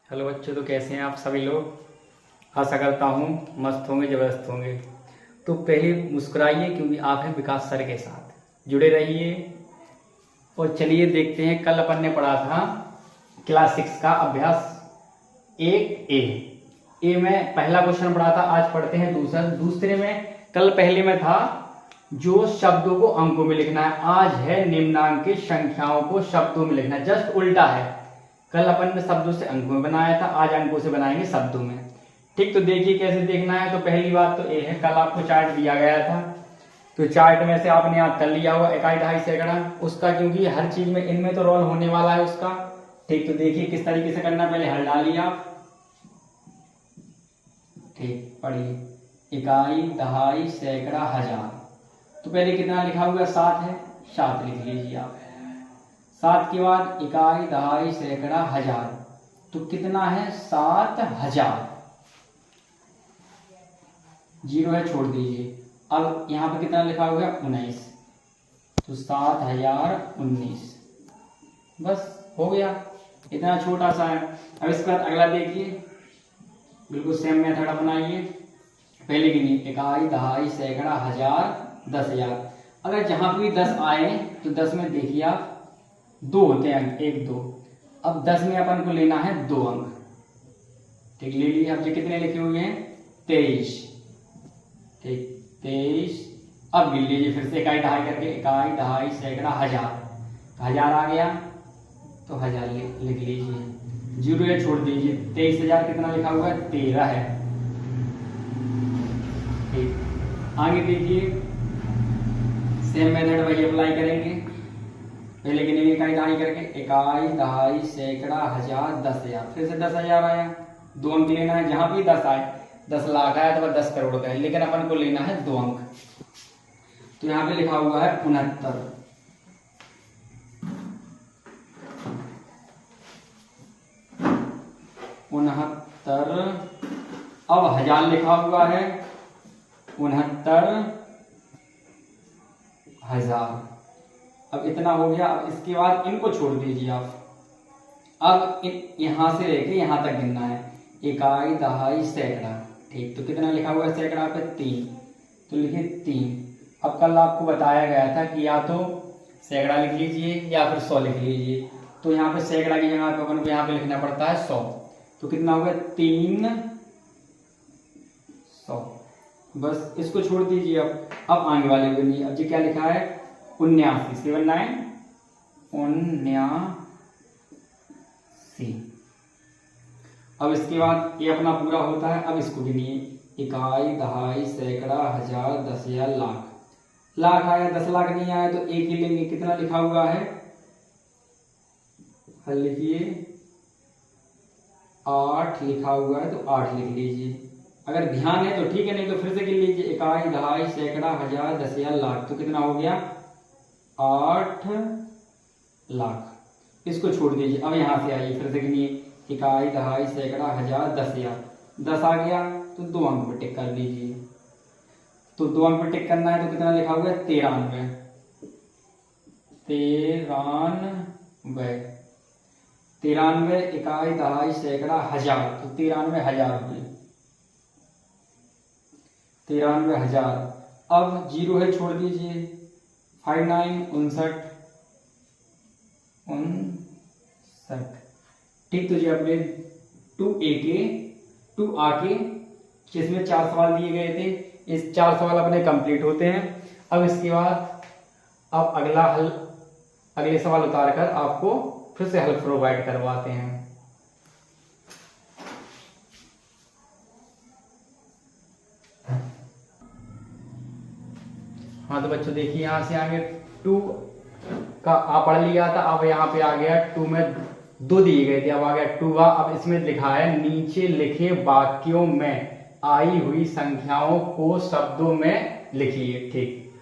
Hello बच्चों, तो कैसे हैं आप सभी लोग। आशा करता हूँ मस्त होंगे, ज़बरदस्त होंगे। तो पहले मुस्कुराइए क्योंकि आप हैं विकास सर के साथ, जुड़े रहिए। और चलिए देखते हैं, कल अपन ने पढ़ा था क्लास 6 का अभ्यास 1A में पहला क्वेश्चन पढ़ा था। आज पढ़ते हैं दूसरे में। कल पहले में था जो शब्दों को अंकों में लिखना है, आज है निम्नांकित संख्याओं को शब्दों में लिखना है। जस्ट उल्टा है। कल अपन ने शब्दों से अंकों में बनाया था, आज अंकों से बनाएंगे शब्दों में। ठीक, तो देखिए कैसे देखना है। तो पहली बात तो ये है, कल आपको चार्ट दिया गया था, तो चार्ट में से आपने याद कर लिया होगा इकाई, दहाई, सैकड़ा उसका, क्योंकि हर चीज में इनमें तो रोल होने वाला है उसका। ठीक, तो देखिए किस तरीके से करना। पहले हल डालिए आप। ठीक, पढ़िए। इकाई, दहाई, सैकड़ा, हजार। तो पहले कितना लिखा हुआ 7 है, 7 लिख लीजिए आप। 7 के बाद इकाई, दहाई, सैकड़ा, हजार, तो कितना है 7000। 0 है, छोड़ दीजिए। अब यहां पे कितना लिखा हुआ है 19, तो 7019। बस हो गया, इतना छोटा सा है। अब इसके बाद अगला देखिए, बिल्कुल सेम मेथड अपनाइए। पहले गिनिए, इकाई, दहाई, सैकड़ा, हजार, 10,000। अगर जहां भी 10 आए तो 10 में देखिए आप 2 होते हैं अंक, 1 2। अब 10 में अपन को लेना है 2 अंक। ठीक, ले लिए। अब ये कितने लिखे हुए हैं 23। ठीक, 23। अब गिन लीजिए फिर से इकाई दहाई करके, इकाई, दहाई, सैकड़ा, हजार। तो 1000 आ गया, तो 1000 लिख लीजिए। 0 है, छोड़ दीजिए। 23,000 कितना लिखा हुआ है 13 है। ठीक, आगे देखिए, सेम मेथड वही अप्लाई करेंगे। पहले गिनेंगे इकाई दहाई करके, इकाई, दहाई, सैकड़ा, हजार, 10,000। फिर से 10,000 आया, 2 अंक लेना है। जहां भी 10 आए, 10 लाख आया तो 10 करोड़ का है, लेकिन अपन को लेना है 2 अंक। तो यहां पे लिखा हुआ है 69। अब हजार लिखा हुआ है 69,000। अब इतना हो गया। अब इसके बाद इनको छोड़ दीजिए आप। अब यहां से लेके यहां तक गिनना है, इकाई, दहाई, सैकड़ा। ठीक, तो कितना लिखा हुआ है सैकड़ा पे 3, तो लिखिए 3। अब कल आपको बताया गया था कि या तो सैकड़ा लिख लीजिए या फिर 100 लिख लीजिए। तो यहाँ पे सैकड़ा की जगह पे अपन को यहाँ पे लिखना पड़ता है 100। तो कितना हो गया 300। बस इसको छोड़ दीजिए। अब आगे वाले को नहीं। अब जी क्या लिखा है 79, 79, 79। अब इसके बाद ये अपना पूरा होता है। अब इसको गिनिए, इकाई, दहाई, सैकड़ा, हजार, 10,000, लाख। लाख आया, 10 लाख नहीं आया तो एक ही लेंगे। कितना लिखा हुआ है, हल लिखिए। 8 लिखा हुआ है तो 8 लिख लीजिए। अगर ध्यान है तो ठीक है, नहीं तो फिर से गिन लीजिए, इकाई, दहाई, सैकड़ा, हजार, 10,000, लाख। तो कितना हो गया 8 लाख। इसको छोड़ दीजिए। अब यहां से आइए, फिर से गिनिए, इकाई, दहाई, सैकड़ा, हजार, 10,000। 10 आ गया तो 2 अंक पे टिक कर दीजिए। तो 2 अंक पे टिक करना है तो कितना लिखा हुआ है 93। 93 इकाई, दहाई, सैकड़ा, हजार, तो 93,000 हुए। 93,000। अब 0 है, छोड़ दीजिए। 59, 59। ठीक, तो जी अपने 2 आके जिसमें 4 सवाल दिए गए थे, इस 4 सवाल अपने कंप्लीट होते हैं। अब इसके बाद अब अगला हल, अगले सवाल उतार कर आपको फिर से हल प्रोवाइड करवाते हैं। हाँ, तो बच्चों देखिए, यहां से आगे 2 का आप पढ़ लिया था। अब यहाँ पे आ गया 2 में 2 दिए गए थे, अब आ गया 2। अब इसमें लिखा है नीचे लिखे वाक्यों में आई हुई संख्याओं को शब्दों में लिखिए। ठीक,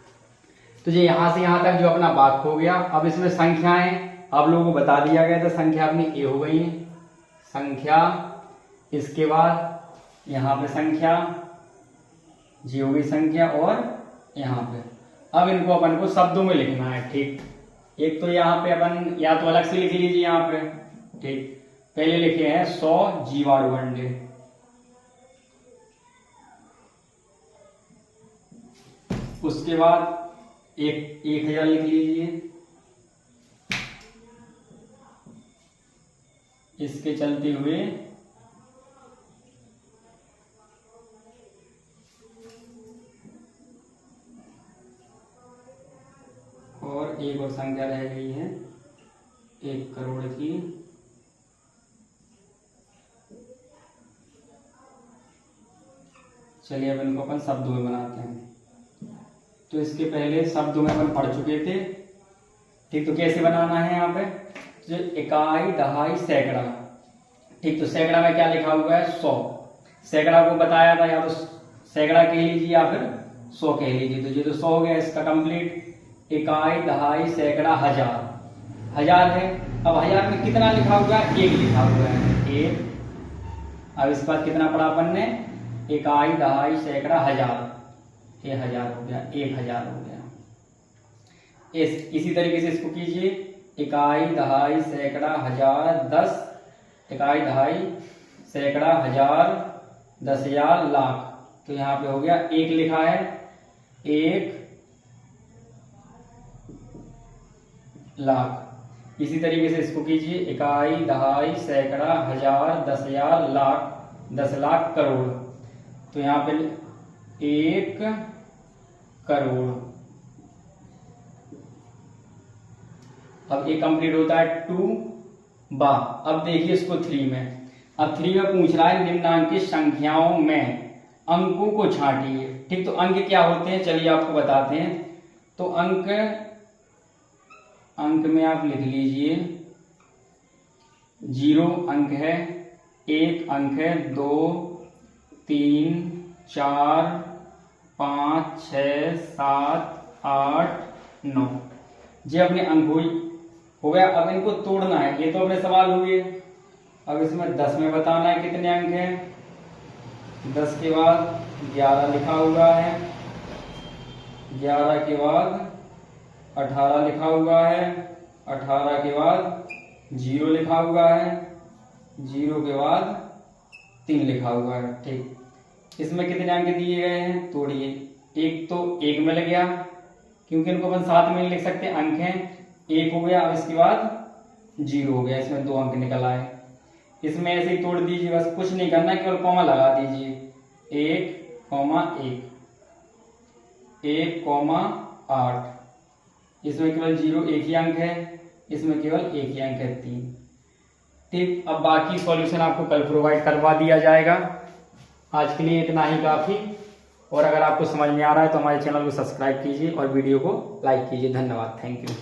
तो ये यहां से यहां तक जो अपना वाक्य हो गया। अब इसमें संख्याएं आप लोगों को बता दिया गया था, संख्या अपनी ए हो गई संख्या। इसके बाद यहाँ पे संख्या जी हो गई संख्या, और यहाँ पे अब इनको अपन को शब्दों में लिखना है। ठीक, एक तो यहाँ पे अपन या तो अलग से लिख लीजिए यहाँ पे। ठीक, पहले लिखे हैं 100 जीवाणु अंडे। उसके बाद 1000 लिख लीजिए। इसके चलते हुए और एक और संख्या रह गई है 1 करोड़ की। चलिए अब इनको अपन शब्दों में बनाते हैं। तो इसके पहले शब्दों में अपन पढ़ चुके थे, ठीक। तो कैसे बनाना है यहाँ पे, जो इकाई, दहाई, सैकड़ा, ठीक। तो सैकड़ा में क्या लिखा हुआ है 100। सैकड़ा को बताया था, या तो सैकड़ा कह लीजिए या फिर 100 कह लीजिए। तो ये तो 100 हो गया इसका कंप्लीट। इकाई, दहाई, सैकड़ा, हजार, हजार है। अब हजार में कितना लिखा हुआ है, 1 लिखा हुआ है, 1। अब इसके बाद कितना पढ़ा अपन ने, इकाई, दहाई, सैकड़ा, हजार, ये 1000 हो गया, 1000 हो गया। इसी तरीके से इसको कीजिए, इकाई, दहाई, सैकड़ा, हजार, 10, इकाई, दहाई, सैकड़ा, हजार, 10,000, लाख। तो यहाँ पे हो गया 1 लिखा है, 1 लाख। इसी तरीके से इसको कीजिए, इकाई, दहाई, सैकड़ा, हजार, 10,000, लाख, 10 लाख, करोड़। तो यहाँ पे 1 करोड़। अब ये कंप्लीट होता है 2 बा। अब देखिए इसको 3 में। अब 3 में पूछ रहा है निम्नांकित संख्याओं में अंकों को छांटिए, ठीक। तो अंक क्या होते हैं, चलिए आपको बताते हैं। तो अंक में आप लिख लीजिए 0 अंक है, 1 अंक है, 2, 3, 4, 5, 6, 7, 8, 9। ये अपने अंक हो गया। अब इनको तोड़ना है, ये तो अपने सवाल हुए। अब इसमें 10 में बताना है कितने अंक हैं। 10 के बाद 11 लिखा हुआ है, 11 के बाद 18 लिखा हुआ है, 18 के बाद 0 लिखा हुआ है, 0 के बाद 3 लिखा हुआ है, ठीक। इसमें कितने अंक दिए गए हैं, तोड़िए। 1 तो 1 मिल गया, क्योंकि इनको अपन साथ में लिख सकते हैं, अंक हैं। 1 हो गया। अब इसके बाद 0 हो गया, इसमें 2 अंक निकल आए। इसमें ऐसे ही तोड़ दीजिए, बस कुछ नहीं करना, केवल कॉमा लगा दीजिए। 1, 1, 1,8। इसमें केवल 0 एक ही अंक है, इसमें केवल एक ही अंक है, 3, ठीक। अब बाकी सॉल्यूशन आपको कल प्रोवाइड करवा दिया जाएगा। आज के लिए इतना ही काफी। और अगर आपको समझ में आ रहा है तो हमारे चैनल को सब्सक्राइब कीजिए और वीडियो को लाइक कीजिए। धन्यवाद, थैंक यू।